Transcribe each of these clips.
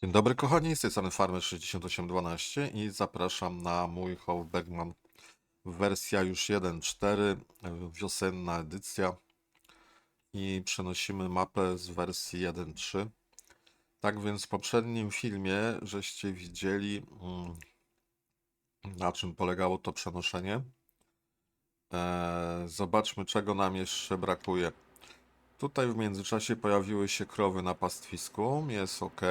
Dzień dobry kochani, z tej strony Farmer6812 i zapraszam na mój Home Bergman, wersja już 1.4, wiosenna edycja i przenosimy mapę z wersji 1.3. Tak więc w poprzednim filmie żeście widzieli, na czym polegało to przenoszenie. Zobaczmy, czego nam jeszcze brakuje. Tutaj w międzyczasie pojawiły się krowy na pastwisku, jest ok.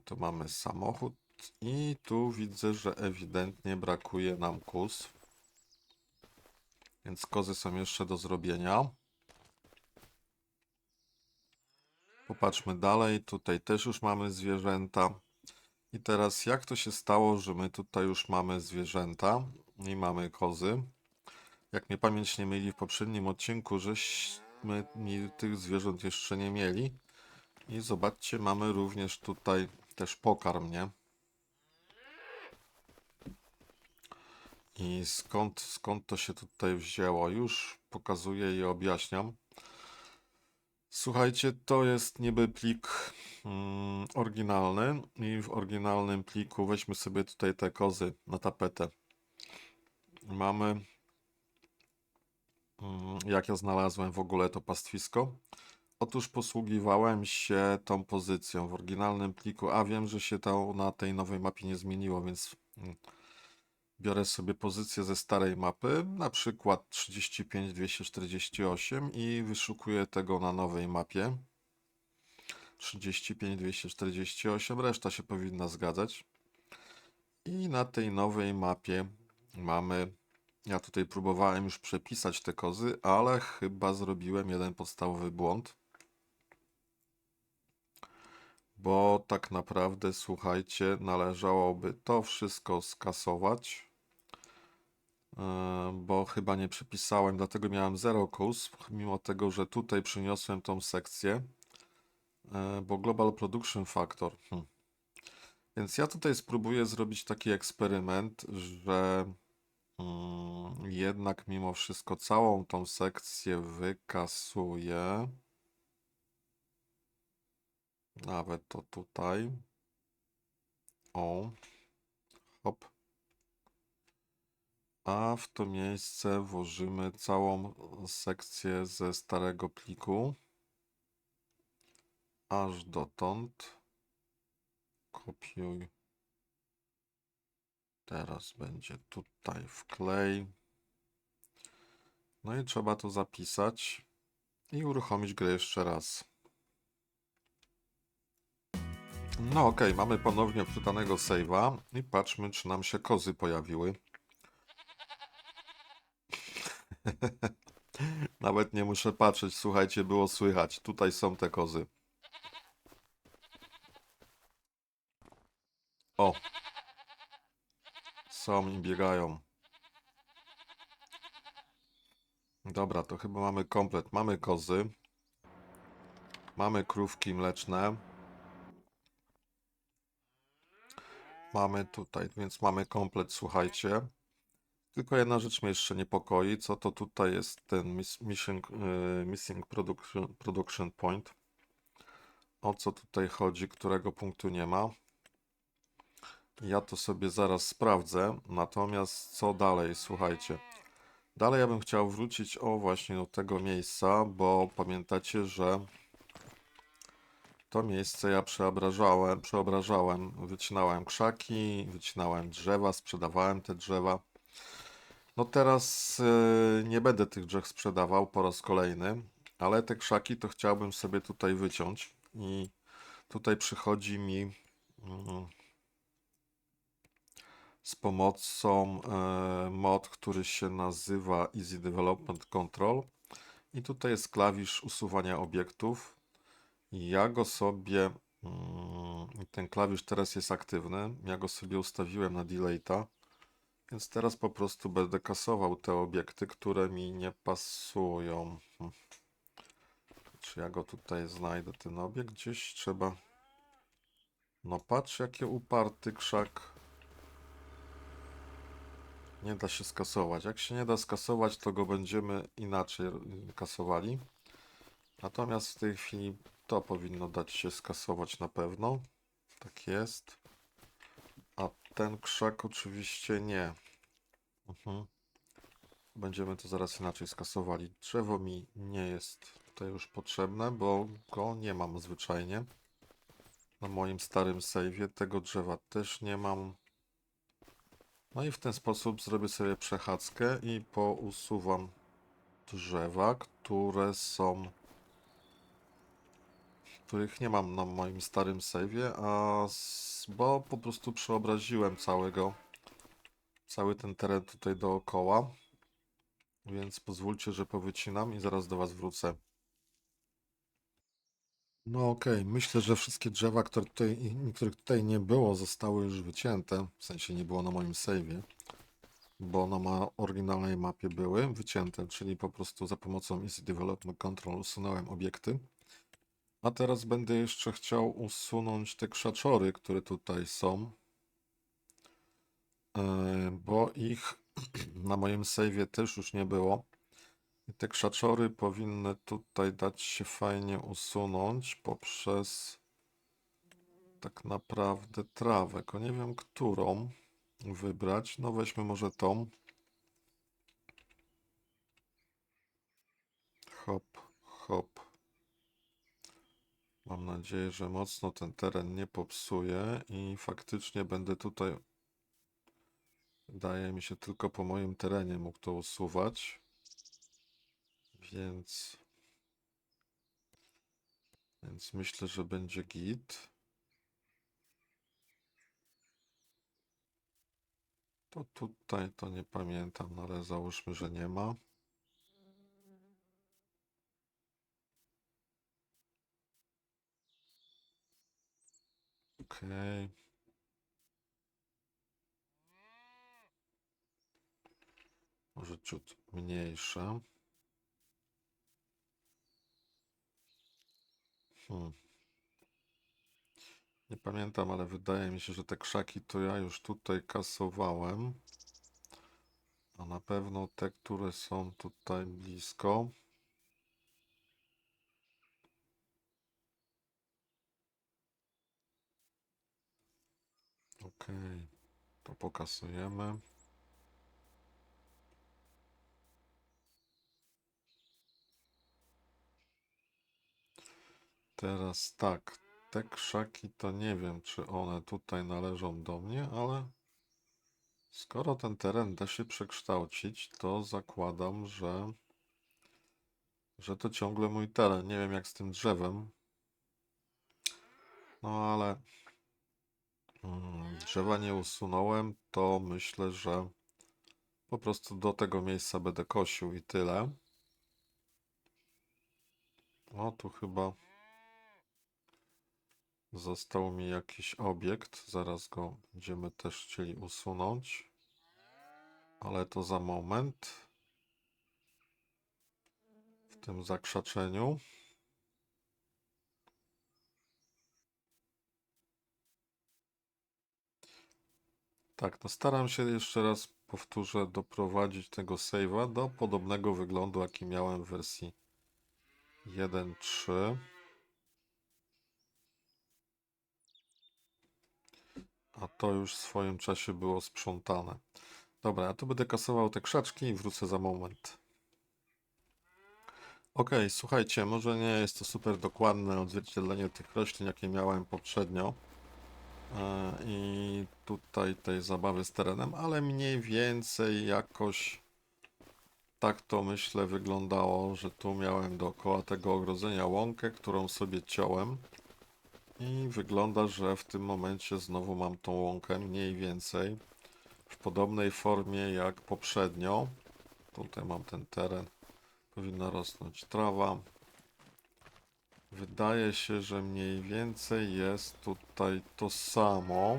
Tu mamy samochód i tu widzę, że ewidentnie brakuje nam kóz. Więc kozy są jeszcze do zrobienia. Popatrzmy dalej, tutaj też już mamy zwierzęta. I teraz jak to się stało, że my tutaj już mamy zwierzęta i mamy kozy? Jak mnie pamięć nie myli, w poprzednim odcinku żeśmy tych zwierząt jeszcze nie mieli. I zobaczcie, mamy również tutaj też pokarm, nie? I skąd to się tutaj wzięło? Już pokazuję i objaśniam. Słuchajcie, to jest niby plik oryginalny i w oryginalnym pliku weźmy sobie tutaj te kozy na tapetę. Mamy, jak ja znalazłem w ogóle to pastwisko. Otóż posługiwałem się tą pozycją w oryginalnym pliku, a wiem, że się to na tej nowej mapie nie zmieniło, więc biorę sobie pozycję ze starej mapy, na przykład 35248 i wyszukuję tego na nowej mapie. 35248, reszta się powinna zgadzać. I na tej nowej mapie mamy, ja tutaj próbowałem już przepisać te kozy, ale chyba zrobiłem jeden podstawowy błąd. Bo tak naprawdę, słuchajcie, należałoby to wszystko skasować. Bo chyba nie przepisałem, dlatego miałem 0 kóz, mimo tego, że tutaj przyniosłem tą sekcję, bo Global Production Factor. Więc ja tutaj spróbuję zrobić taki eksperyment, że jednak mimo wszystko całą tą sekcję wykasuję. Nawet to tutaj. O, hop. A w to miejsce włożymy całą sekcję ze starego pliku. Aż dotąd. Kopiuj. Teraz będzie tutaj wklej. No i trzeba to zapisać i uruchomić grę jeszcze raz. No ok, mamy ponownie wczytanego save'a i patrzmy, czy nam się kozy pojawiły. Nawet nie muszę patrzeć, słuchajcie, było słychać. Tutaj są te kozy. O! Są i biegają. Dobra, to chyba mamy komplet. Mamy kozy. Mamy krówki mleczne. Mamy tutaj, więc mamy komplet, słuchajcie. Tylko jedna rzecz mnie jeszcze niepokoi, co to tutaj jest ten Missing Production Point. O co tutaj chodzi, którego punktu nie ma. Ja to sobie zaraz sprawdzę, natomiast co dalej, słuchajcie. Dalej ja bym chciał wrócić właśnie do tego miejsca, bo pamiętacie, że to miejsce ja przeobrażałem, wycinałem krzaki, wycinałem drzewa, sprzedawałem te drzewa. No teraz nie będę tych drzew sprzedawał po raz kolejny, ale te krzaki to chciałbym sobie tutaj wyciąć i tutaj przychodzi mi z pomocą mod, który się nazywa Easy Development Control i tutaj jest klawisz usuwania obiektów. Ja go sobie, ten klawisz teraz jest aktywny, ja go sobie ustawiłem na delete'a, więc teraz po prostu będę kasował te obiekty, które mi nie pasują. Czy ja go tutaj znajdę, ten obiekt gdzieś trzeba... No patrz, jaki uparty krzak. Nie da się skasować. Jak się nie da skasować, to go będziemy inaczej kasowali. Natomiast w tej chwili To powinno dać się skasować na pewno. Tak jest. A ten krzak oczywiście nie. Mhm. Będziemy to zaraz inaczej skasowali. Drzewo mi nie jest tutaj już potrzebne, bo go nie mam zwyczajnie. Na moim starym save'ie tego drzewa też nie mam. No i w ten sposób zrobię sobie przechadzkę i pousuwam drzewa, których nie mam na moim starym save'ie, bo po prostu przeobraziłem cały ten teren tutaj dookoła. Więc pozwólcie, że powycinam i zaraz do Was wrócę. No okej, myślę, że wszystkie drzewa, których tutaj nie było, zostały już wycięte. W sensie nie było na moim save'ie, bo na oryginalnej mapie były wycięte, czyli po prostu za pomocą Easy Development Control usunąłem obiekty. A teraz będę jeszcze chciał usunąć te krzaczory, które tutaj są, bo ich na moim save'ie też już nie było. I te krzaczory powinny tutaj dać się fajnie usunąć poprzez tak naprawdę trawę, tylko nie wiem, którą wybrać. No weźmy może tą. Hop, hop. Mam nadzieję, że mocno ten teren nie popsuje i faktycznie będę tutaj, wydaje mi się, tylko po moim terenie mógł to usuwać. Więc myślę, że będzie git. To tutaj to nie pamiętam, no ale załóżmy, że nie ma. Okej. Może ciut mniejsze. Hmm. Nie pamiętam, ale wydaje mi się, że te krzaki to ja już tutaj kasowałem. A na pewno te, które są tutaj blisko. Ok, to pokasujemy. Teraz tak, te krzaki to nie wiem, czy one tutaj należą do mnie, ale skoro ten teren da się przekształcić, to zakładam, że to ciągle mój teren. Nie wiem jak z tym drzewem. No ale drzewa nie usunąłem, to myślę, że po prostu do tego miejsca będę kosił i tyle. O, tu chyba został mi jakiś obiekt. Zaraz go będziemy też chcieli usunąć. Ale to za moment. W tym zakrzaczeniu. Tak, no staram się jeszcze raz, powtórzę, doprowadzić tego save'a do podobnego wyglądu, jaki miałem w wersji 1.3. A to już w swoim czasie było sprzątane. Dobra, ja tu będę kasował te krzaczki i wrócę za moment. Ok, słuchajcie, może nie jest to super dokładne odzwierciedlenie tych roślin, jakie miałem poprzednio i tutaj tej zabawy z terenem, ale mniej więcej jakoś tak to myślę wyglądało, że tu miałem dookoła tego ogrodzenia łąkę, którą sobie ciąłem i wygląda, że w tym momencie znowu mam tą łąkę mniej więcej w podobnej formie jak poprzednio. Tutaj mam ten teren, powinna rosnąć trawa. Wydaje się, że mniej więcej jest tutaj to samo.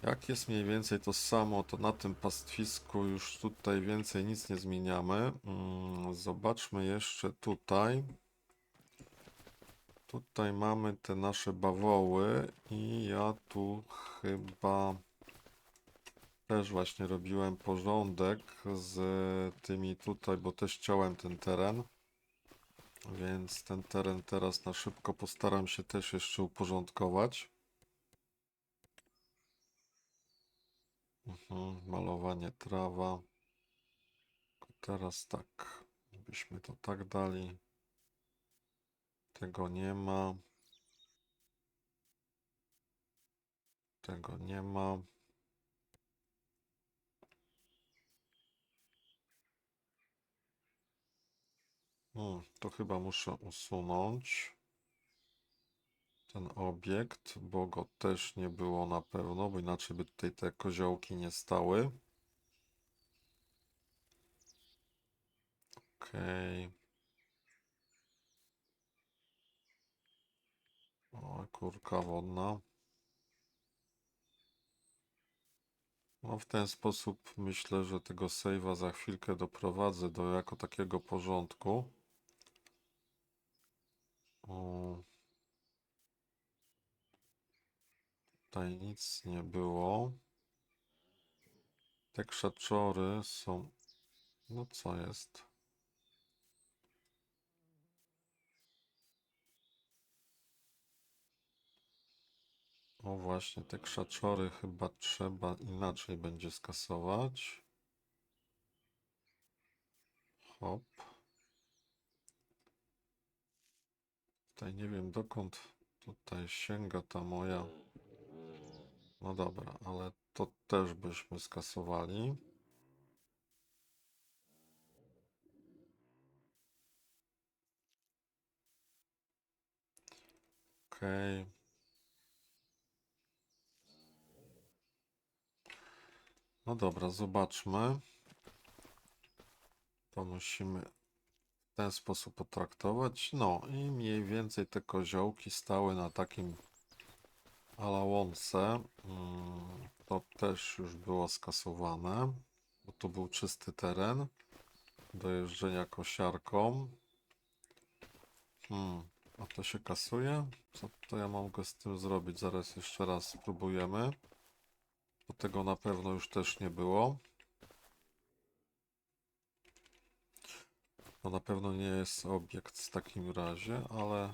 Jak jest mniej więcej to samo, to na tym pastwisku już tutaj więcej nic nie zmieniamy. Zobaczmy jeszcze tutaj. Tutaj mamy te nasze bawoły i ja tu chyba też właśnie robiłem porządek z tymi tutaj, bo też chciałem ten teren. Więc ten teren teraz na szybko postaram się też jeszcze uporządkować. Malowanie trawa. Teraz tak, byśmy to tak dali. Tego nie ma. Tego nie ma. To chyba muszę usunąć ten obiekt, bo go też nie było na pewno, bo inaczej by tutaj te koziołki nie stały. Okej. O, kurka wodna. No w ten sposób myślę, że tego save'a za chwilkę doprowadzę do jako takiego porządku. O, tutaj nic nie było. Te krzaczory są... No co jest? O właśnie, te krzaczory chyba trzeba inaczej będzie skasować. Hop. Tutaj nie wiem dokąd tutaj sięga ta moja. No dobra, ale to też byśmy skasowali. Okej. No dobra, zobaczmy. To musimy w ten sposób potraktować. No i mniej więcej te koziołki stały na takim ala łące. To też już było skasowane, bo to był czysty teren do jeżdżenia kosiarką. A to się kasuje? Co to ja mogę z tym zrobić? Zaraz jeszcze raz spróbujemy. Bo tego na pewno już też nie było. To na pewno nie jest obiekt w takim razie, ale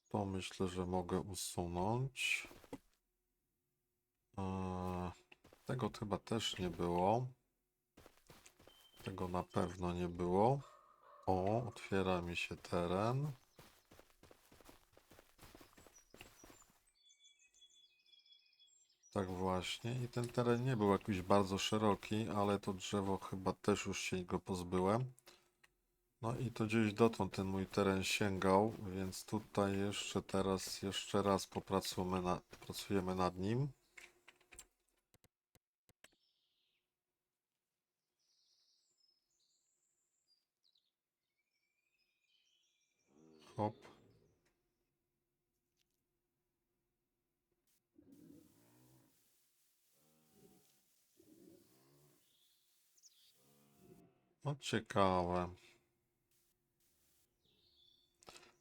to myślę, że mogę usunąć. Tego chyba też nie było. Tego na pewno nie było. O, otwiera mi się teren. Tak właśnie. I ten teren nie był jakiś bardzo szeroki, ale to drzewo chyba też już się go pozbyłem. No i to gdzieś dotąd ten mój teren sięgał, więc tutaj jeszcze teraz jeszcze raz pracujemy nad nim. Hop. No ciekawe.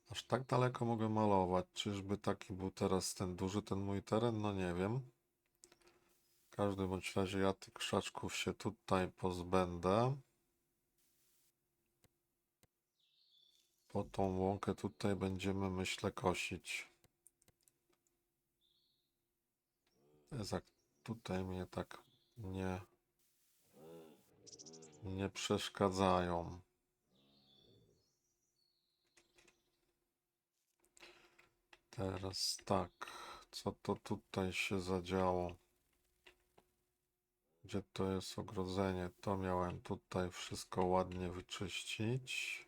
Aż tak daleko mogę malować. Czyżby taki był teraz ten duży, ten mój teren? No nie wiem. W każdym bądź razie ja tych krzaczków się tutaj pozbędę. Po tą łąkę tutaj będziemy, myślę, kosić. Tutaj mnie tak nie przeszkadzają. Teraz tak, co to tutaj się zadziało? Gdzie to jest ogrodzenie? To miałem tutaj wszystko ładnie wyczyścić.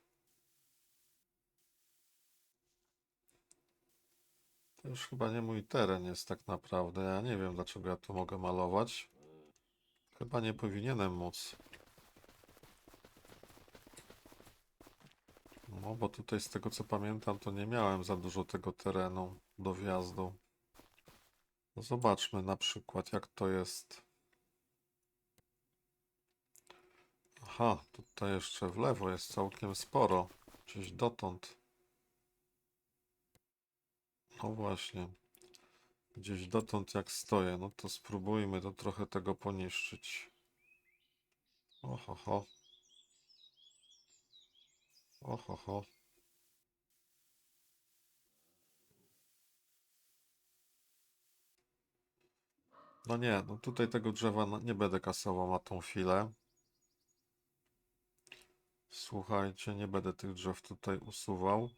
To już chyba nie mój teren jest tak naprawdę. Ja nie wiem, dlaczego ja tu mogę malować. Chyba nie powinienem móc. No, bo tutaj z tego co pamiętam, to nie miałem za dużo tego terenu do wjazdu. No, zobaczmy na przykład, jak to jest. Aha, tutaj jeszcze w lewo jest całkiem sporo. Gdzieś dotąd. No właśnie. gdzieś dotąd jak stoję. No to spróbujmy to trochę tego poniszczyć. Oho, oho. No nie, no tutaj tego drzewa nie będę kasował na tą chwilę. Słuchajcie, nie będę tych drzew tutaj usuwał.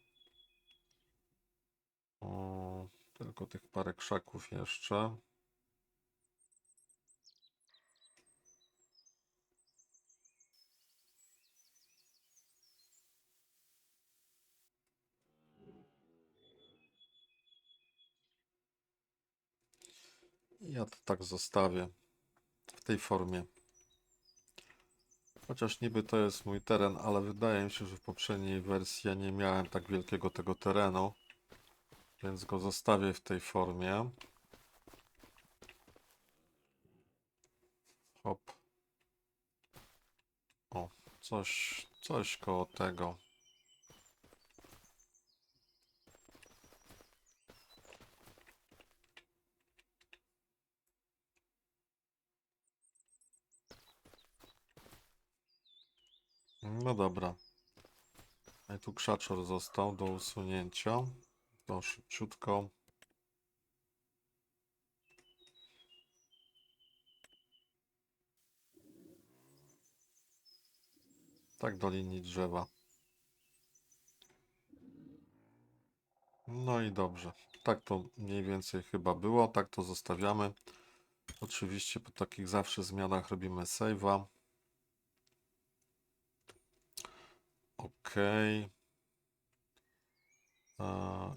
O, tylko tych parę krzaków jeszcze. I ja to tak zostawię w tej formie. Chociaż niby to jest mój teren, ale wydaje mi się, że w poprzedniej wersji ja nie miałem tak wielkiego tego terenu, więc go zostawię w tej formie. Hop. O, coś koło tego. No dobra. I tu krzaczor został do usunięcia. To szybciutko. Tak do linii drzewa. No i dobrze. Tak to mniej więcej chyba było. Tak to zostawiamy. Oczywiście po takich zawsze zmianach robimy save'a. OK.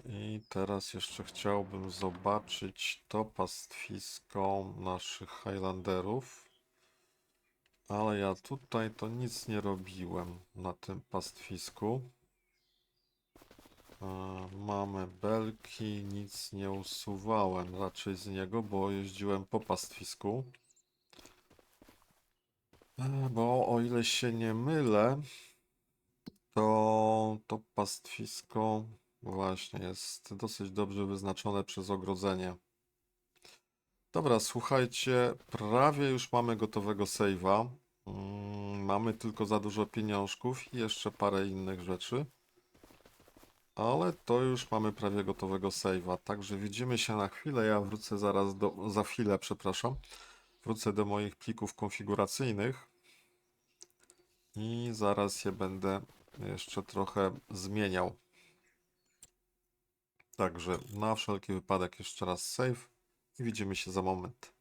I teraz jeszcze chciałbym zobaczyć to pastwisko naszych Highlanderów. Ale ja tutaj to nic nie robiłem na tym pastwisku. Mamy belki, nic nie usuwałem raczej z niego, bo jeździłem po pastwisku. Bo o ile się nie mylę, to pastwisko właśnie jest dosyć dobrze wyznaczone przez ogrodzenie. Dobra, słuchajcie, prawie już mamy gotowego save'a. Mamy tylko za dużo pieniążków i jeszcze parę innych rzeczy. Ale to już mamy prawie gotowego save'a, także widzimy się na chwilę. Ja wrócę za chwilę, przepraszam. Wrócę do moich plików konfiguracyjnych i zaraz je będę jeszcze trochę zmieniał. Także na wszelki wypadek jeszcze raz save i widzimy się za moment.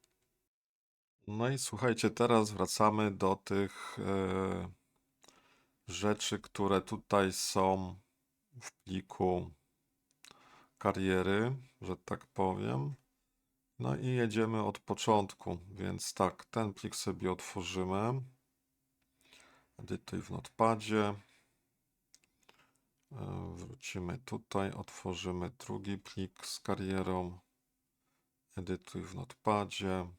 No i słuchajcie, teraz wracamy do tych rzeczy, które tutaj są w pliku kariery, że tak powiem. No i jedziemy od początku, więc tak, ten plik sobie otworzymy. Edytuj w Notepadzie. Wrócimy tutaj, otworzymy drugi plik z karierą. Edytuj w Notepadzie.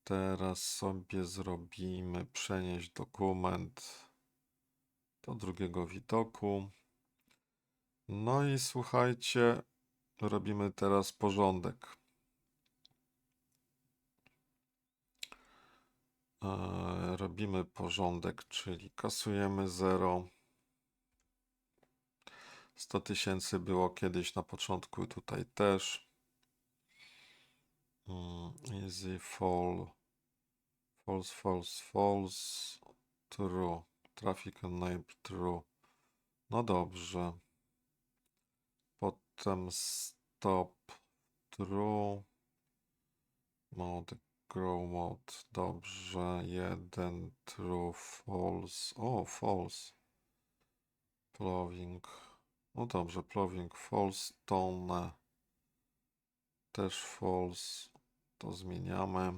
Teraz sobie zrobimy przenieść dokument do drugiego widoku. No i słuchajcie, robimy teraz porządek. Robimy porządek, czyli kasujemy 0. 100 000 było kiedyś na początku, tutaj też. Easy fall, false, true. Traffic name true. No dobrze. Potem stop, true. Mode, grow mode, dobrze. 1, true, false. O, false. Plowing. No dobrze, plowing false, tone też false. To zmieniamy.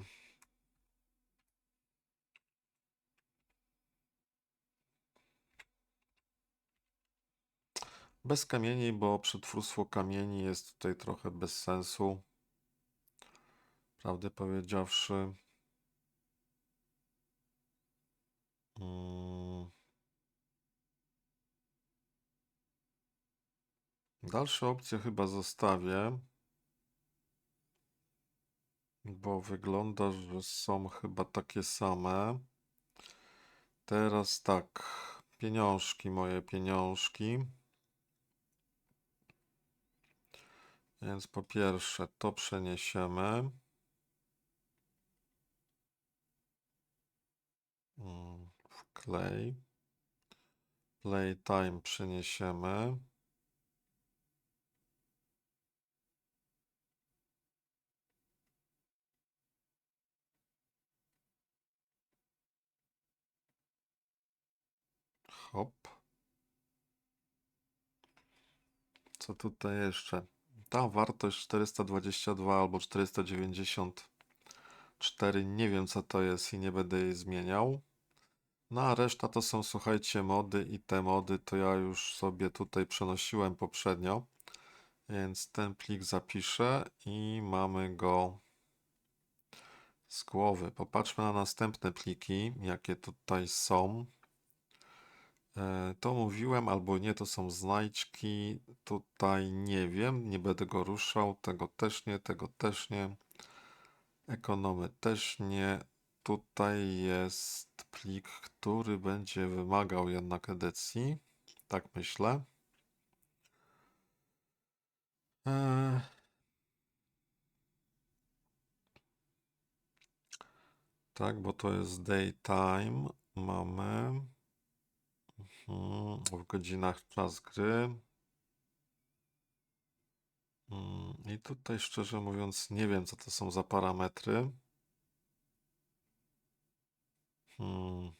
Bez kamieni, bo przetwórstwo kamieni jest tutaj trochę bez sensu. Prawdę powiedziawszy. Dalsze opcje chyba zostawię. bo wygląda, że są chyba takie same. Teraz tak, pieniążki, moje pieniążki. Więc po pierwsze to przeniesiemy. Wklej. Playtime przeniesiemy. Hop. Co tutaj jeszcze? Ta wartość 422 albo 494. Nie wiem co to jest i nie będę jej zmieniał. No a reszta to są, słuchajcie, mody i te mody to ja już sobie tutaj przenosiłem poprzednio. Więc ten plik zapiszę i mamy go z głowy. Popatrzmy na następne pliki, jakie tutaj są. To mówiłem, albo nie, to są znajdźki. Tutaj nie wiem, nie będę go ruszał. Tego też nie, tego też nie. Ekonomy też nie. Tutaj jest plik, który będzie wymagał jednak edycji. Tak myślę. Eee, tak, bo to jest daytime. Mamy w godzinach czas gry. I tutaj szczerze mówiąc nie wiem, co to są za parametry. Hmm,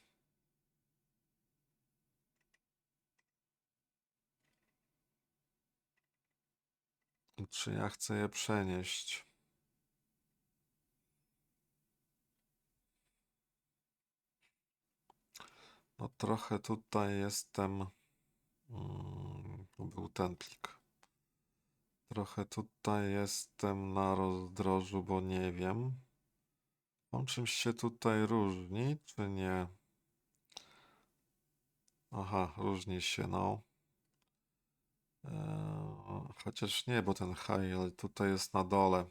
Czy ja chcę je przenieść? No trochę tutaj jestem. To był ten plik. Trochę tutaj jestem na rozdrożu, bo nie wiem. On czymś się tutaj różni, czy nie? Aha, różni się, no. Chociaż nie, bo ten high tutaj jest na dole.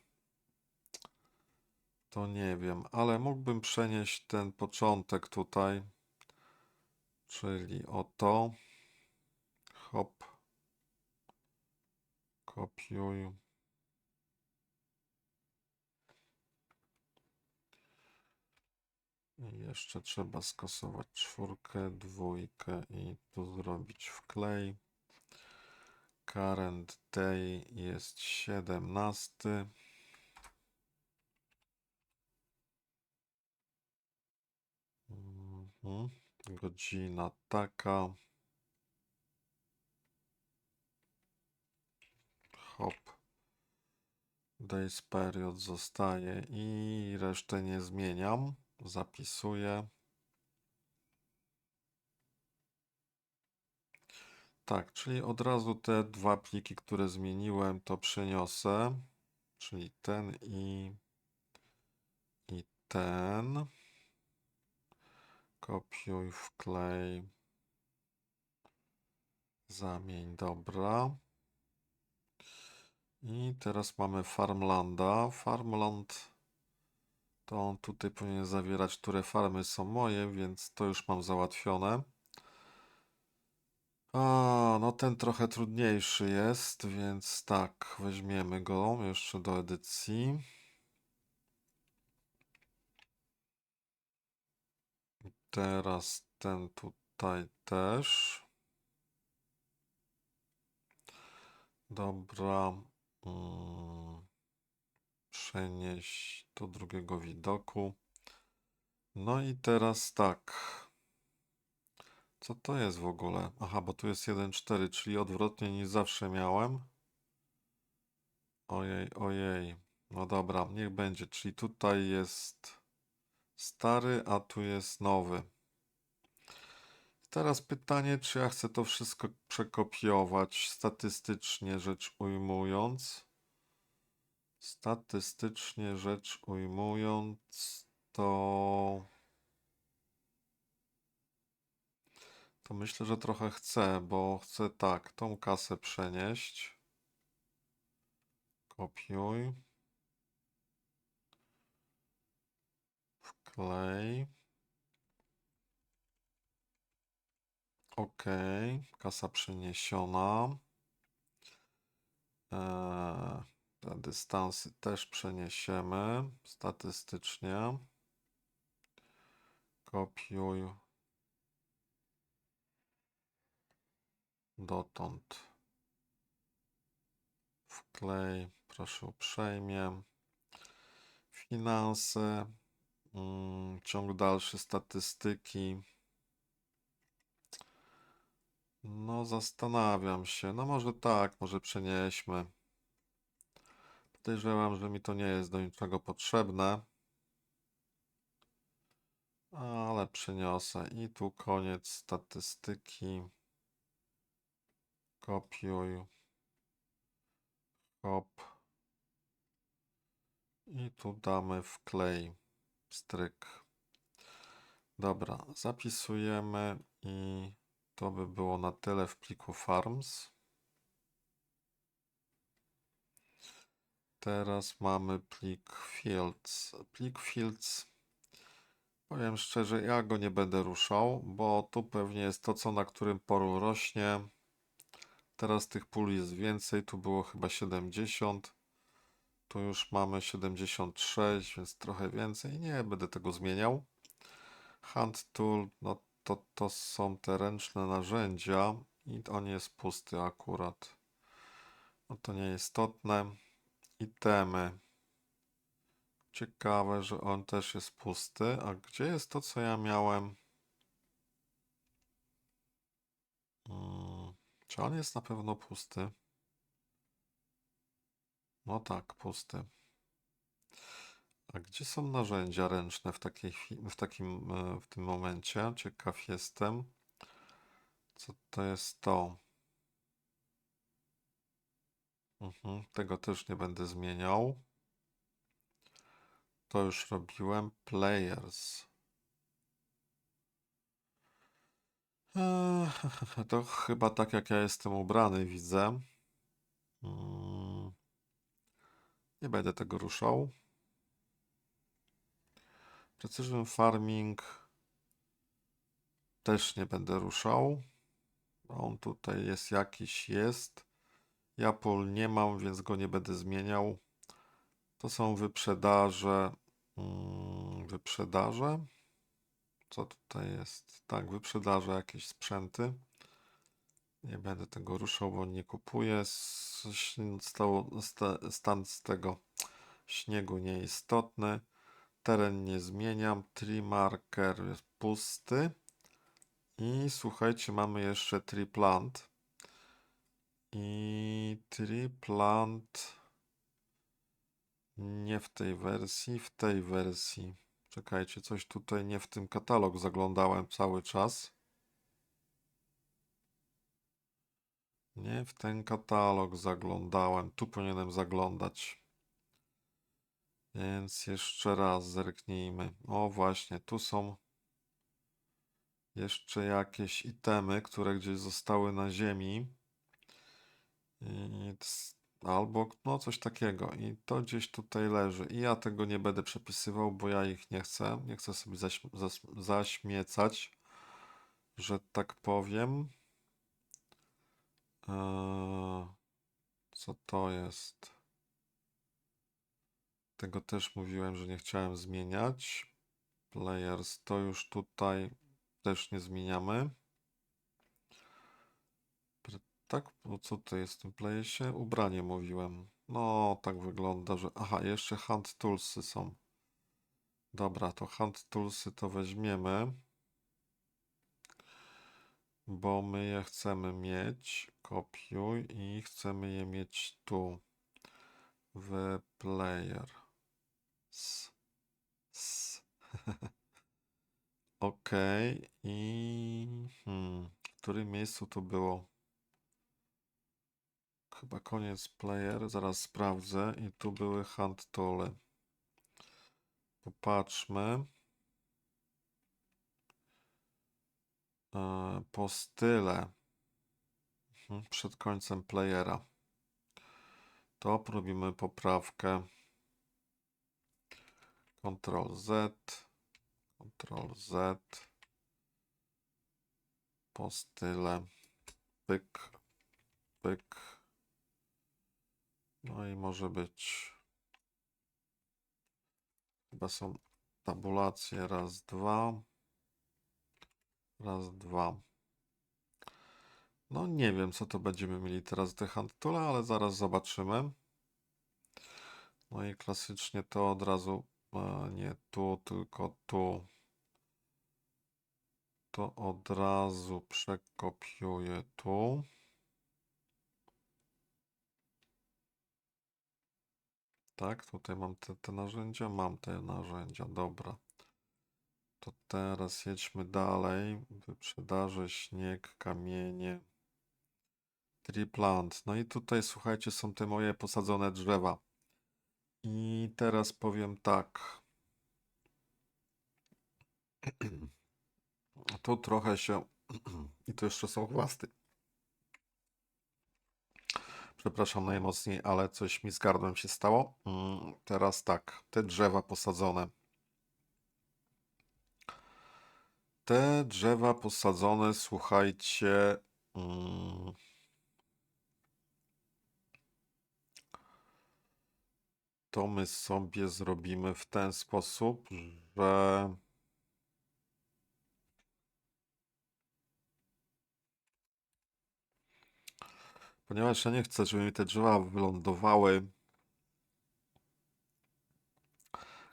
To nie wiem, ale mógłbym przenieść ten początek tutaj. Czyli oto. Hop. Kopiuj. I jeszcze trzeba skasować czwórkę, dwójkę i tu zrobić wklej. Current day jest 17. Godzina taka. Hop. Days period zostaje i resztę nie zmieniam. Zapisuję. Tak, czyli od razu te dwa pliki, które zmieniłem, to przeniosę. Czyli ten i ten. Kopiuj, wklej. Zamień, dobra. I teraz mamy Farmlanda. Farmland to on tutaj powinien zawierać, które farmy są moje, więc to już mam załatwione. No ten trochę trudniejszy jest, więc tak, weźmiemy go jeszcze do edycji. Teraz ten tutaj też. Dobra. Przenieść do drugiego widoku. No i teraz tak. Co to jest w ogóle? Aha, bo tu jest 1,4, czyli odwrotnie niż zawsze miałem. Ojej, ojej. No dobra, niech będzie. Czyli tutaj jest stary, a tu jest nowy. Teraz pytanie, czy ja chcę to wszystko przekopiować statystycznie rzecz ujmując. Statystycznie rzecz ujmując, to myślę, że trochę chcę, bo chcę tak, tą kasę przenieść. Kopiuj. Klej. OK, kasa przeniesiona. Te dystansy też przeniesiemy statystycznie. Kopiuj dotąd. Wklej, proszę uprzejmie. Finanse. Ciąg dalszy statystyki. No, zastanawiam się. No, może tak, może przenieśmy. Podejrzewam, że mi to nie jest do niczego potrzebne. Ale przeniosę. I tu koniec statystyki. Kopiuj. Hop. I tu damy wklej. Stryk. Dobra, zapisujemy i to by było na tyle w pliku Farms. Teraz mamy plik Fields. Plik Fields, powiem szczerze, ja go nie będę ruszał, bo tu pewnie jest to, co na którym polu rośnie. Teraz tych pól jest więcej, tu było chyba 70. Tu już mamy 76, więc trochę więcej. Nie będę tego zmieniał. Hand Tool, no to są te ręczne narzędzia i on jest pusty akurat. No to nieistotne. Itemy. Ciekawe, że on też jest pusty. A gdzie jest to, co ja miałem? Czy on jest na pewno pusty? No tak, pusty. A gdzie są narzędzia ręczne w takiej w tym momencie? Ciekaw jestem. Co to jest to? Tego też nie będę zmieniał. To już robiłem. Players. To chyba tak jak ja jestem ubrany, widzę. Nie będę tego ruszał. Precision Farming też nie będę ruszał. On tutaj jest jakiś, jest. Ja pól nie mam, więc go nie będę zmieniał. To są wyprzedaże. Wyprzedaże? Co tutaj jest? Tak, wyprzedaże, jakieś sprzęty. Nie będę tego ruszał, bo nie kupuję. Stan z tego śniegu nieistotny. Teren nie zmieniam. Tree marker jest pusty. I słuchajcie, mamy jeszcze tree plant. I tree plant nie w tej wersji, w tej wersji. Czekajcie, coś tutaj nie w tym katalog zaglądałem cały czas. Nie w ten katalog zaglądałem. Tu powinienem zaglądać. Więc jeszcze raz zerknijmy. O właśnie, tu są jeszcze jakieś itemy, które gdzieś zostały na ziemi. Albo no coś takiego. I to gdzieś tutaj leży. I ja tego nie będę przepisywał, bo ja ich nie chcę. Nie chcę sobie zaśmiecać, że tak powiem. Co to jest? Tego też mówiłem, że nie chciałem zmieniać. Players to już tutaj też nie zmieniamy. Tak, bo co to jest w tym playersie? Ubranie mówiłem. No, tak wygląda, że... Aha, jeszcze hand toolsy są. Dobra, to hand toolsy to weźmiemy. Bo my je chcemy mieć. Kopiuj i chcemy je mieć tu. W player. S. OK. I... w którym miejscu to było? Chyba koniec player. Zaraz sprawdzę. I tu były hand toole. Popatrzmy. Po style. Przed końcem playera. To robimy poprawkę. Ctrl Z. Ctrl Z. Postyle. Pyk. Pyk. No i może być. Chyba są tabulacje. Raz, dwa. Raz, dwa. No nie wiem, co to będziemy mieli teraz te handtule, ale zaraz zobaczymy. No i klasycznie to od razu nie tu, tylko tu. To od razu przekopiuję tu. Tak, tutaj mam te narzędzia, mam te narzędzia, dobra. To teraz jedźmy dalej. Wyprzedaże, śnieg, kamienie. Triplant. No i tutaj, słuchajcie, są te moje posadzone drzewa. I teraz powiem tak. Tu trochę się... I to jeszcze są chwasty. Przepraszam najmocniej, ale coś mi z gardłem się stało. Teraz tak, te drzewa posadzone. Te drzewa posadzone, słuchajcie, to my sobie zrobimy w ten sposób, że ponieważ ja nie chcę, żeby mi te drzewa wylądowały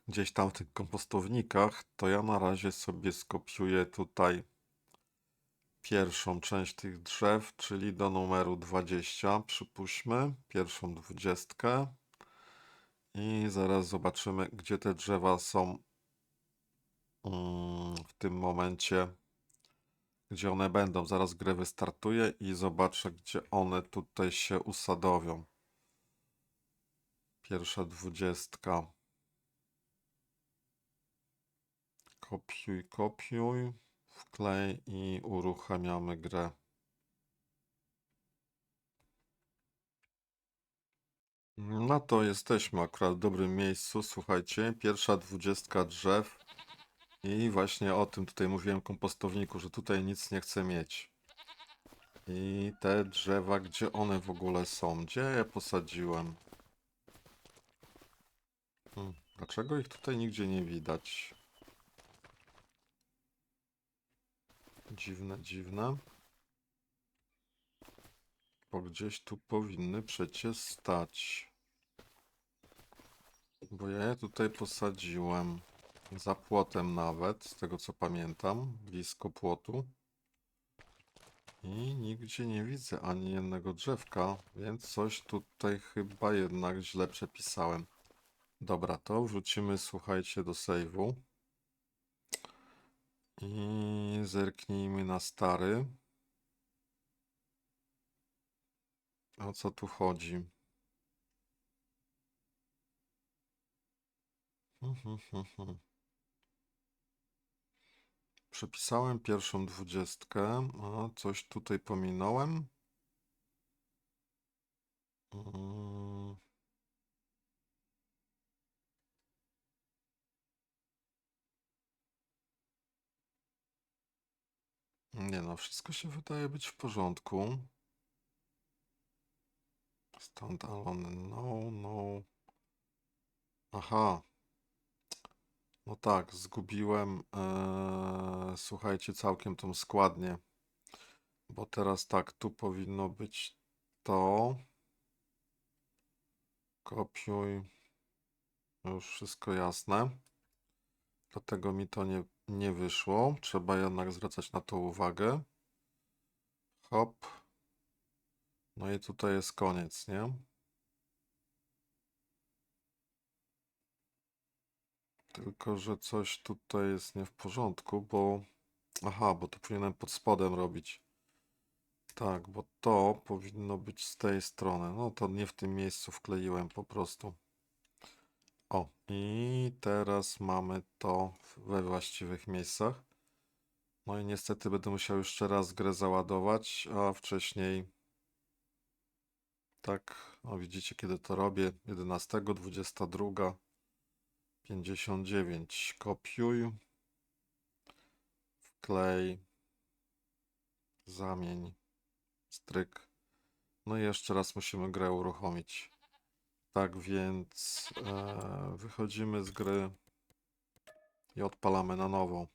gdzieś tam w tych kompostownikach, to ja na razie sobie skopiuję tutaj pierwszą część tych drzew, czyli do numeru 20, przypuśćmy, pierwszą 20. I zaraz zobaczymy, gdzie te drzewa są w tym momencie, gdzie one będą. Zaraz grę wystartuję i zobaczę, gdzie one tutaj się usadowią. Pierwsza 20. Kopiuj, kopiuj, wklej i uruchamiamy grę. No to jesteśmy akurat w dobrym miejscu. Słuchajcie, pierwsza 20 drzew. I właśnie o tym tutaj mówiłem kompostowniku, że tutaj nic nie chcę mieć. I te drzewa, gdzie one w ogóle są? Gdzie je posadziłem? Dlaczego ich tutaj nigdzie nie widać? Dziwne, dziwne. Bo gdzieś tu powinny przecież stać. Bo ja je tutaj posadziłem. Za płotem nawet, z tego co pamiętam. Blisko płotu. I nigdzie nie widzę ani jednego drzewka, więc coś tutaj chyba jednak źle przepisałem. Dobra, to wrócimy, słuchajcie, do save'u. I zerknijmy na stary. O co tu chodzi? Przepisałem pierwszą 20, a coś tutaj pominąłem. Mm, Nie no, wszystko się wydaje być w porządku. Standalone, no, no. Aha, no tak, zgubiłem, słuchajcie, całkiem tą składnię. Bo teraz tak, tu powinno być to. Kopiuj. Już wszystko jasne. Dlatego mi to nie wyszło. Trzeba jednak zwracać na to uwagę. Hop. No i tutaj jest koniec, nie? Tylko, że coś tutaj jest nie w porządku, bo... Aha, bo to powinienem pod spodem robić. Tak, bo to powinno być z tej strony. No to nie w tym miejscu wkleiłem po prostu. O, i teraz mamy to we właściwych miejscach. No i niestety będę musiał jeszcze raz grę załadować, a wcześniej... Tak, no widzicie kiedy to robię. 11, 22, 59. Kopiuj. Klej. Zamień. Stryk. No i jeszcze raz musimy grę uruchomić. Tak więc wychodzimy z gry i odpalamy na nowo.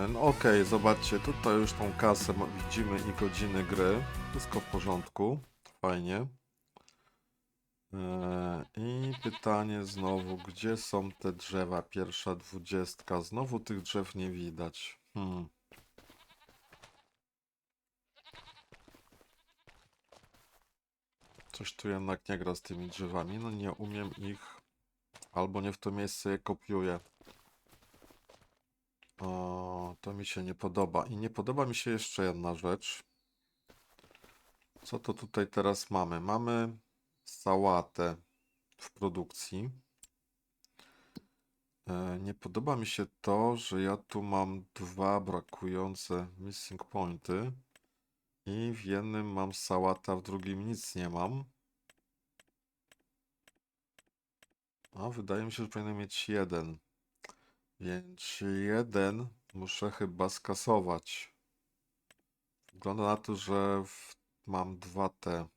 No okej, zobaczcie, tutaj już tą kasę widzimy i godziny gry. Wszystko w porządku, fajnie. I pytanie znowu, gdzie są te drzewa? Pierwsza 20. Znowu tych drzew nie widać. Coś tu jednak nie gra z tymi drzewami. No nie umiem ich. Albo nie w to miejsce je kopiuję. O, to mi się nie podoba. I nie podoba mi się jeszcze jedna rzecz. Co to tutaj teraz mamy? Mamy sałatę w produkcji. Nie podoba mi się to, że ja tu mam dwa brakujące missing pointy i w jednym mam sałata, w drugim nic nie mam. A wydaje mi się, że powinienem mieć jeden. Więc jeden muszę chyba skasować. Wygląda na to, że mam dwa te.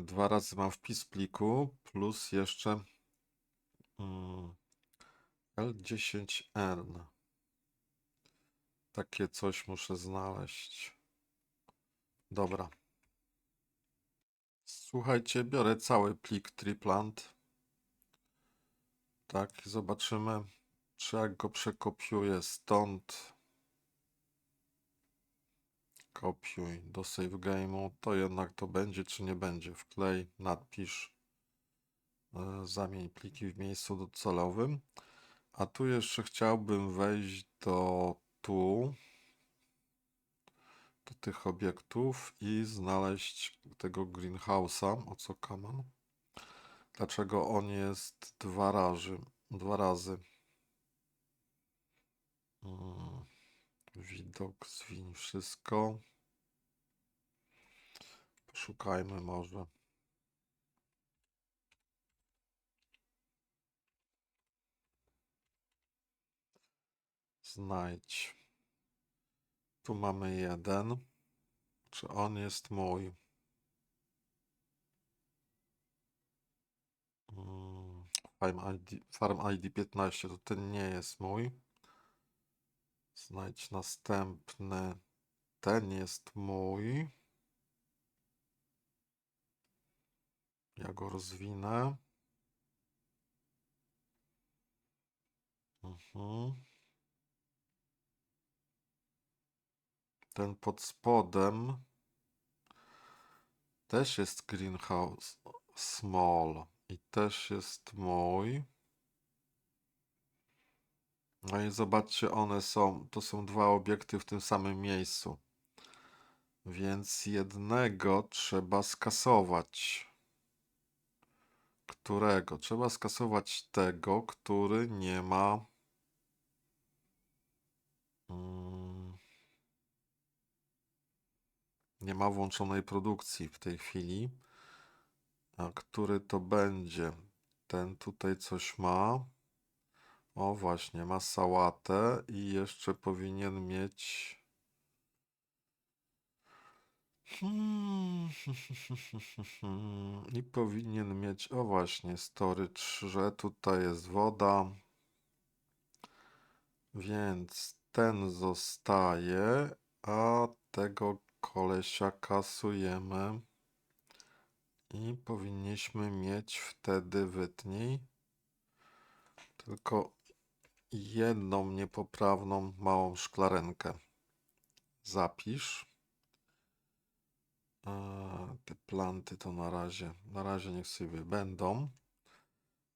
Dwa razy mam wpis pliku, plus jeszcze L10N. Takie coś muszę znaleźć. Dobra. Słuchajcie, biorę cały plik triplant. Tak, i zobaczymy, czy jak go przekopiuję stąd, kopiuj do save game'u, to jednak to będzie, czy nie będzie. Wklej, nadpisz, zamień pliki w miejscu docelowym. A tu jeszcze chciałbym wejść do tych obiektów i znaleźć tego greenhouse'a. O co kaman? Dlaczego on jest dwa razy? Hmm. Widok, zwiń wszystko. Poszukajmy może. Znajdź. Tu mamy jeden. Czy on jest mój? Farm ID 15 to ten nie jest mój. Znajdź następny. Ten jest mój. Ja go rozwinę. Ten pod spodem też jest greenhouse small i też jest mój. No i zobaczcie, to są dwa obiekty w tym samym miejscu. Więc jednego trzeba skasować. Którego? Trzeba skasować tego, który nie ma. Nie ma włączonej produkcji w tej chwili. A który to będzie? Ten tutaj coś ma. O właśnie, ma sałatę i jeszcze powinien mieć. I powinien mieć, o właśnie, storage, że tutaj jest woda. Więc ten zostaje, a tego kolesia kasujemy. I powinniśmy mieć wtedy wytnij tylko jedną niepoprawną małą szklarenkę. Zapisz. Te planty to na razie niech sobie będą.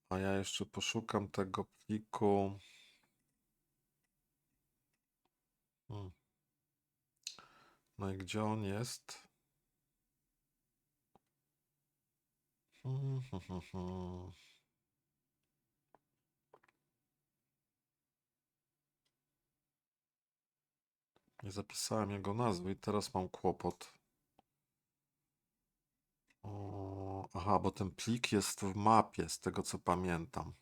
A ja jeszcze poszukam tego pliku. No i gdzie on jest? Nie zapisałem jego nazwy i teraz mam kłopot. Aha, bo ten plik jest w mapie, z tego co pamiętam.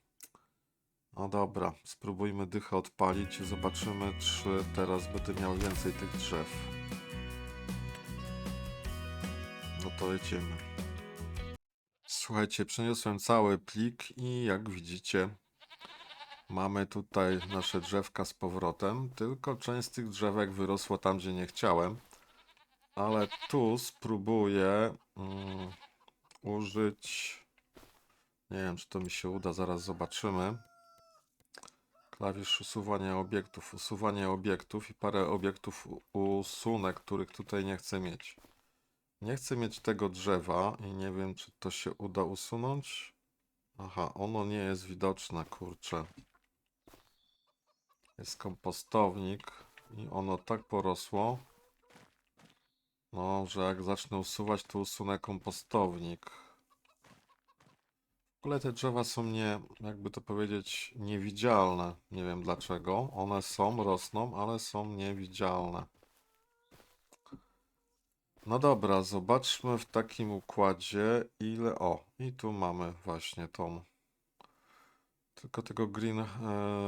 No dobra, spróbujmy dychę odpalić i zobaczymy, czy teraz będę miał więcej tych drzew. No to lecimy. Słuchajcie, przeniosłem cały plik i jak widzicie, mamy tutaj nasze drzewka z powrotem, tylko część z tych drzewek wyrosło tam, gdzie nie chciałem. Ale tu spróbuję użyć... Nie wiem, czy to mi się uda, zaraz zobaczymy. Klawisz usuwanie obiektów i parę obiektów usunę, których tutaj nie chcę mieć. Nie chcę mieć tego drzewa i nie wiem, czy to się uda usunąć. Aha, ono nie jest widoczne, kurczę. Jest kompostownik i ono tak porosło, no, że jak zacznę usuwać, to usunę kompostownik. W ogóle te drzewa są jakby to powiedzieć, niewidzialne. Nie wiem dlaczego. One są, rosną, ale są niewidzialne. No dobra, zobaczmy w takim układzie ile... O, i tu mamy właśnie tą... Tylko tego green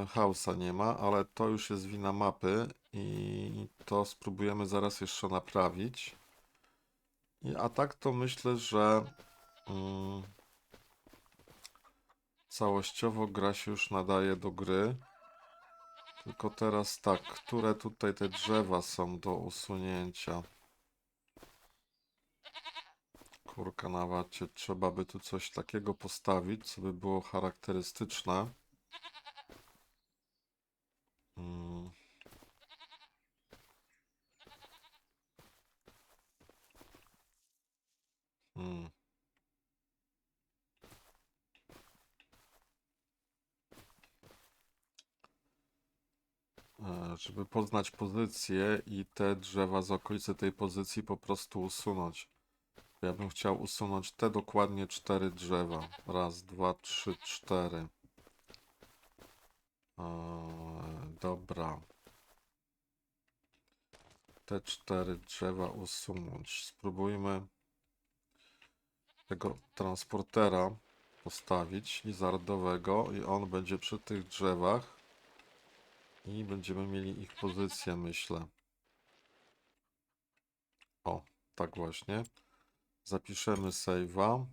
house'a nie ma, ale to już jest wina mapy i to spróbujemy zaraz jeszcze naprawić. A tak to myślę, że całościowo gra się już nadaje do gry. Tylko teraz tak, które tutaj te drzewa są do usunięcia? Kurka na wacie, trzeba by tu coś takiego postawić, co by było charakterystyczne. Mm. Mm. Żeby poznać pozycję i te drzewa z okolicy tej pozycji po prostu usunąć. Ja bym chciał usunąć te dokładnie 4 drzewa. Raz, dwa, trzy, cztery. Dobra. Te 4 drzewa usunąć. Spróbujmy tego transportera postawić lizardowego i on będzie przy tych drzewach i będziemy mieli ich pozycję, myślę. O, tak właśnie. Zapiszemy save'a.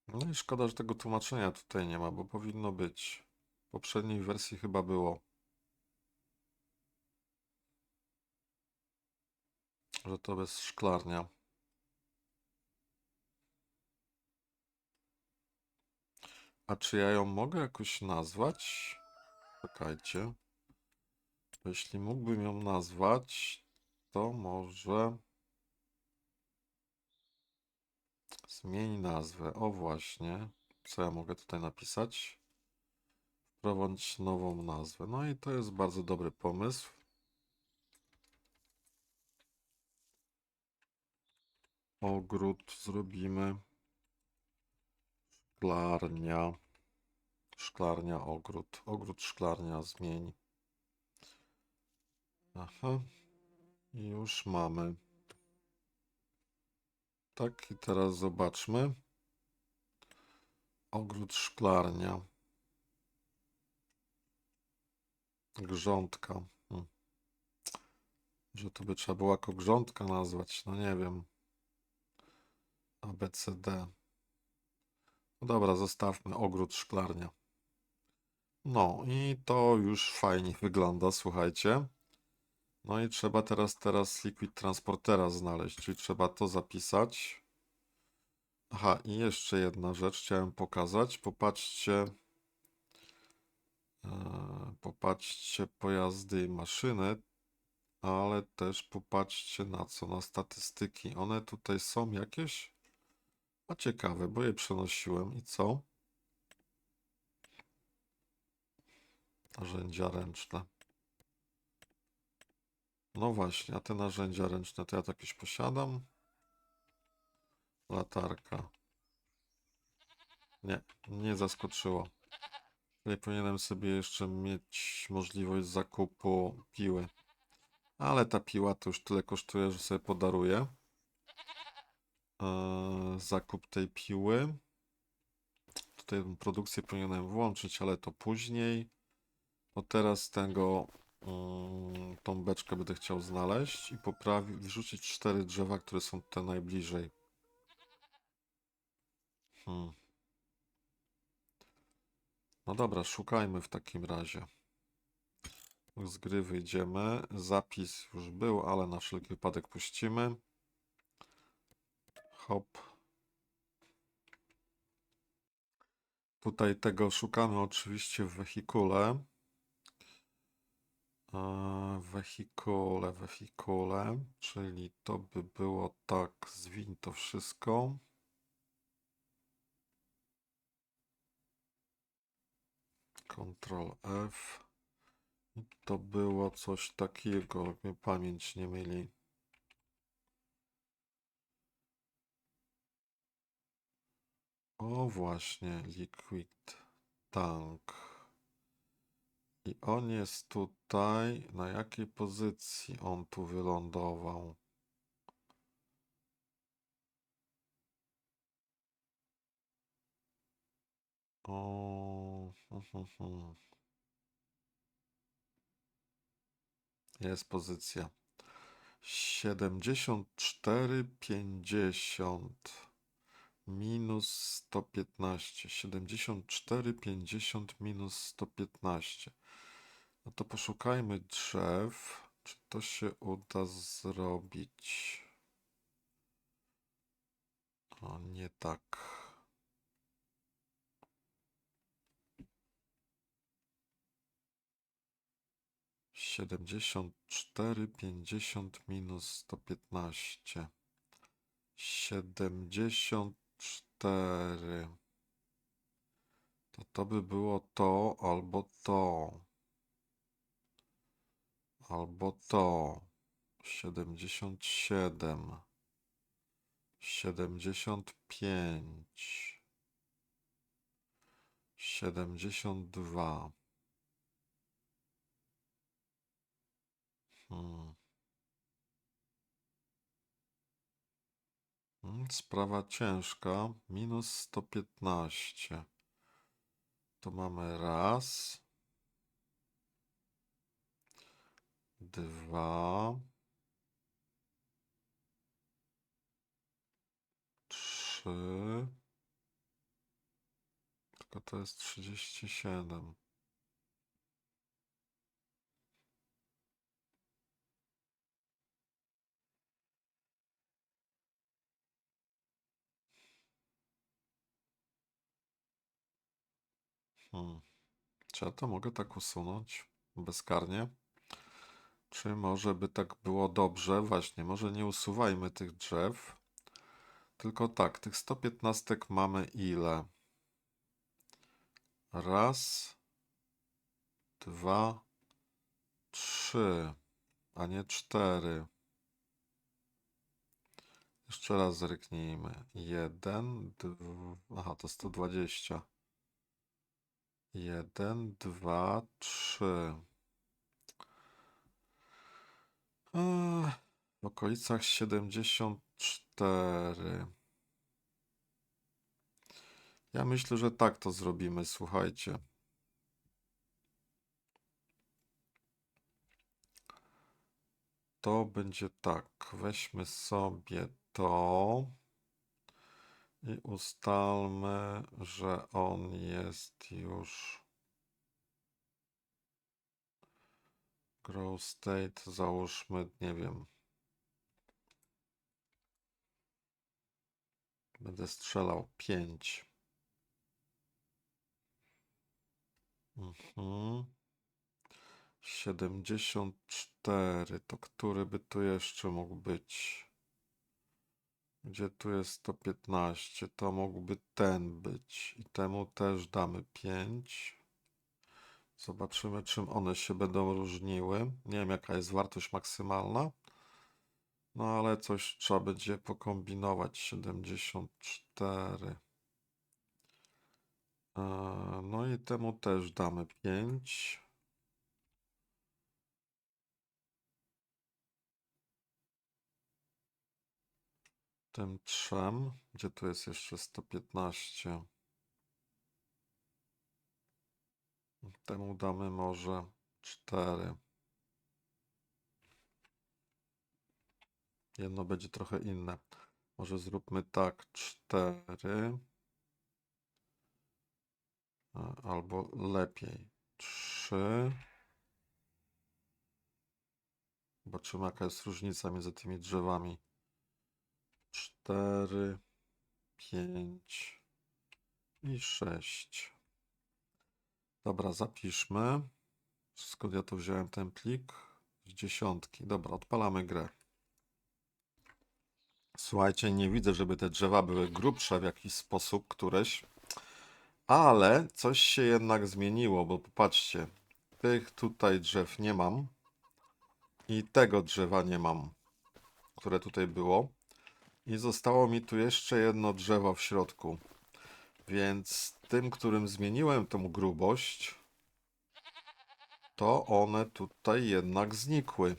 No i szkoda, że tego tłumaczenia tutaj nie ma, bo powinno być. W poprzedniej wersji chyba było, że to bez szklarnia. A czy ja ją mogę jakoś nazwać? Czekajcie. Jeśli mógłbym ją nazwać, to może zmień nazwę. O właśnie. Co ja mogę tutaj napisać? Wprowadź nową nazwę. No i to jest bardzo dobry pomysł. Ogród zrobimy. Szklarnia. Szklarnia, ogród. Ogród, szklarnia, zmień. Aha. I już mamy. Tak, i teraz zobaczmy. Ogród, szklarnia. Grządka. Że to by trzeba było jako grządka nazwać. No nie wiem. ABCD. No dobra, zostawmy ogród, szklarnia. No i to już fajnie wygląda, słuchajcie. No i trzeba teraz Liquid Transportera znaleźć, czyli trzeba to zapisać. Aha, i jeszcze jedna rzecz chciałem pokazać. Popatrzcie, popatrzcie pojazdy i maszyny, ale też popatrzcie na co? Na statystyki. One tutaj są jakieś? A ciekawe, bo je przenosiłem i co? Narzędzia ręczne. No właśnie, a te narzędzia ręczne to ja to jakieś posiadam? Latarka. Nie, nie zaskoczyło. Tutaj powinienem sobie jeszcze mieć możliwość zakupu piły. Ale ta piła to już tyle kosztuje, że sobie podaruję. zakup tej piły. Tutaj produkcję powinienem włączyć, ale to później. Bo teraz tą beczkę będę chciał znaleźć i wrzucić 4 drzewa, które są te najbliżej. Hmm. No dobra, szukajmy w takim razie. Z gry wyjdziemy. Zapis już był, ale na wszelki wypadek puścimy. Hop. Tutaj tego szukamy oczywiście w wehikule. Wehikule, czyli to by było tak, zwiń to wszystko. Ctrl F. I to było coś takiego, jak mnie pamięć nie myli. O właśnie, Liquid Tank. I on jest tutaj. Na jakiej pozycji on tu wylądował? O, jest pozycja 74,50 minus 115. 74,50 minus 115. No to poszukajmy drzew. Czy to się uda zrobić? O, nie tak. 74,50 minus 115. 74. To by było to, albo to. Albo to. 77. 75. 72. Hmm. Sprawa ciężka. Minus 115. To mamy raz, dwa, trzy. Tylko to jest 37. Czy ja to mogę tak usunąć bezkarnie? Czy może by tak było dobrze? Właśnie, może nie usuwajmy tych drzew. Tylko tak, tych 115 mamy ile? Raz, dwa, trzy, a nie 4. Jeszcze raz zerknijmy. 1, 2, aha, to 120. 1, 2, 3. W okolicach 74. Ja myślę, że tak to zrobimy, słuchajcie. To będzie tak. Weźmy sobie to i ustalmy, że on jest już grow state, załóżmy, nie wiem. Będę strzelał 5. 74. To który by tu jeszcze mógł być? Gdzie tu jest 115? To mógłby ten być. I temu też damy 5. Zobaczymy, czym one się będą różniły. Nie wiem, jaka jest wartość maksymalna. No ale coś trzeba będzie pokombinować. 74. No i temu też damy 5. tym trzem. Gdzie tu jest jeszcze 115? Temu damy może 4. Jedno będzie trochę inne. Może zróbmy tak, 4. Albo lepiej 3. Zobaczymy, jaka jest różnica między tymi drzewami. 4, 5 i 6. Dobra, zapiszmy. Skąd ja tu wziąłem ten plik? Z 10. Dobra, odpalamy grę. Słuchajcie, nie widzę, żeby te drzewa były grubsze w jakiś sposób, któreś. Ale coś się jednak zmieniło, bo popatrzcie. Tych tutaj drzew nie mam. I tego drzewa nie mam, które tutaj było. I zostało mi tu jeszcze jedno drzewo w środku. Więc tym, którym zmieniłem tą grubość, to one tutaj jednak znikły.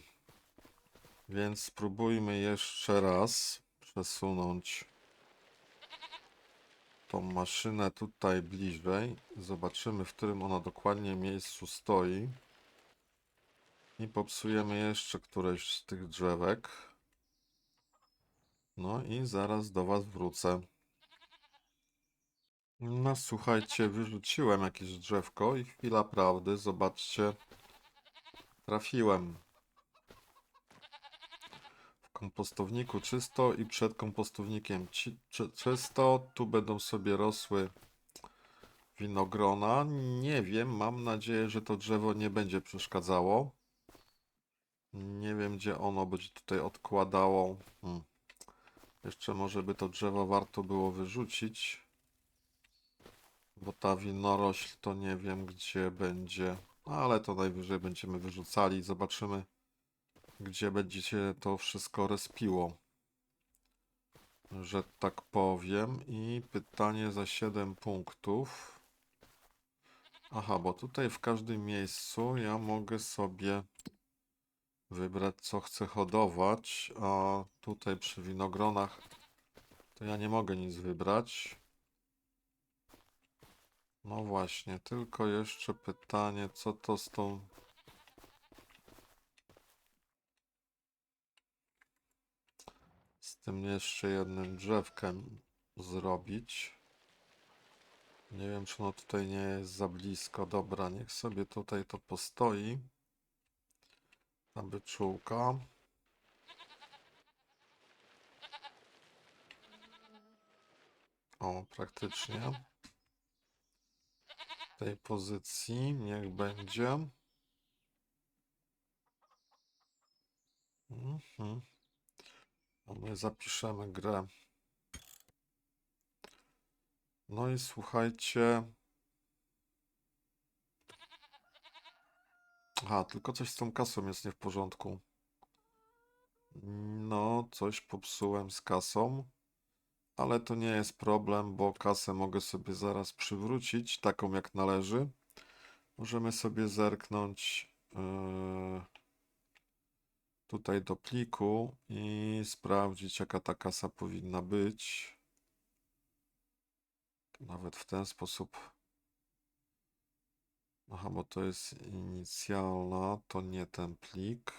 Więc spróbujmy jeszcze raz przesunąć tą maszynę tutaj bliżej. Zobaczymy, w którym ona dokładnie miejscu stoi. I popsujemy jeszcze któreś z tych drzewek. No i zaraz do Was wrócę. No słuchajcie, wyrzuciłem jakieś drzewko i chwila prawdy, zobaczcie, trafiłem. W kompostowniku czysto i przed kompostownikiem czysto. Tu będą sobie rosły winogrona. Nie wiem, mam nadzieję, że to drzewo nie będzie przeszkadzało. Nie wiem, gdzie ono będzie tutaj odkładało. Jeszcze może by to drzewo warto było wyrzucić. Bo ta winorośl to nie wiem, gdzie będzie. Ale to najwyżej będziemy wyrzucali. Zobaczymy, gdzie będzie się to wszystko respiło, że tak powiem. I pytanie za 7 punktów. Aha, bo tutaj w każdym miejscu ja mogę sobie wybrać, co chcę hodować, a tutaj przy winogronach to ja nie mogę nic wybrać. No właśnie, tylko jeszcze pytanie, co to z tą... z tym jeszcze jednym drzewkiem zrobić. Nie wiem, czy ono tutaj nie jest za blisko. Dobra, niech sobie tutaj to postoi. Ta byczółka. O, praktycznie. W tej pozycji niech będzie. A my zapiszemy grę. No i słuchajcie. Aha, tylko coś z tą kasą jest nie w porządku. No, coś popsułem z kasą. Ale to nie jest problem, bo kasę mogę sobie zaraz przywrócić, taką jak należy. Możemy sobie zerknąć tutaj do pliku i sprawdzić, jaka ta kasa powinna być. Nawet w ten sposób. Aha, bo to jest inicjalna, to nie ten plik.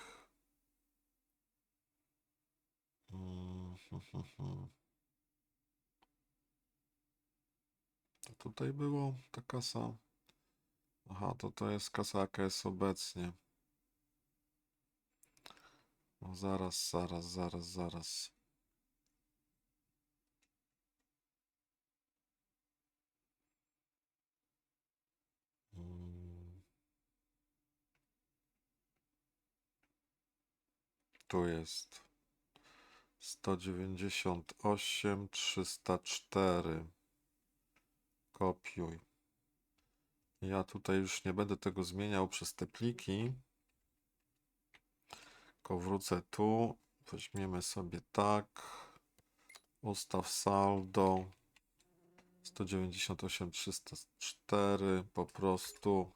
To tutaj było ta kasa. Aha, to jest kasa, jaka jest obecnie. No zaraz. Mm, Tu jest 198 304. Kopiuj. Ja tutaj już nie będę tego zmieniał przez te pliki. Tylko wrócę tu. Weźmiemy sobie tak. Ustaw saldo. 198 304 po prostu.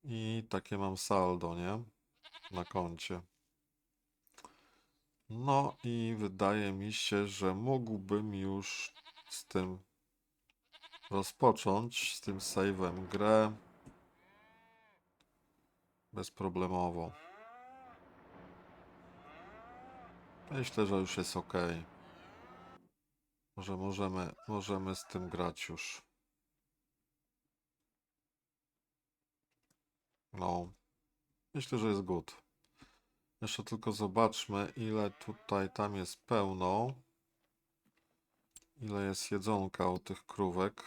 I takie mam saldo, nie? Na koncie. No i wydaje mi się, że mógłbym już z tym rozpocząć, z tym save'em grę bezproblemowo. Myślę, że już jest ok. Może możemy z tym grać już. No, myślę, że jest good. Jeszcze tylko zobaczmy, ile tutaj, tam jest pełno. Ile jest jedzonka u tych krówek.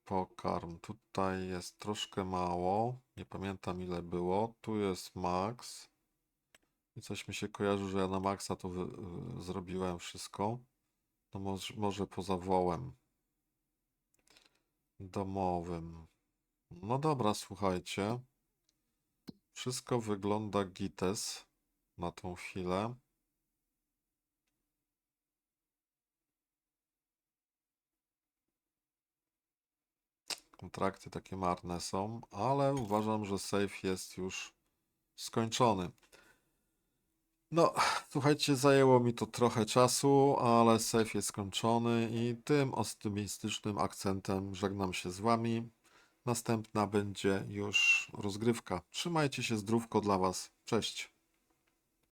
Pokarm. Tutaj jest troszkę mało. Nie pamiętam ile było. Tu jest max. I coś mi się kojarzy, że ja na maksa to zrobiłem wszystko. No może poza wołem domowym. No dobra, słuchajcie. Wszystko wygląda gites na tą chwilę. Kontrakty takie marne są, ale uważam, że save jest już skończony. No, słuchajcie, zajęło mi to trochę czasu, ale save jest skończony i tym optymistycznym akcentem żegnam się z Wami. Następna będzie już rozgrywka. Trzymajcie się, zdrówko dla Was. Cześć.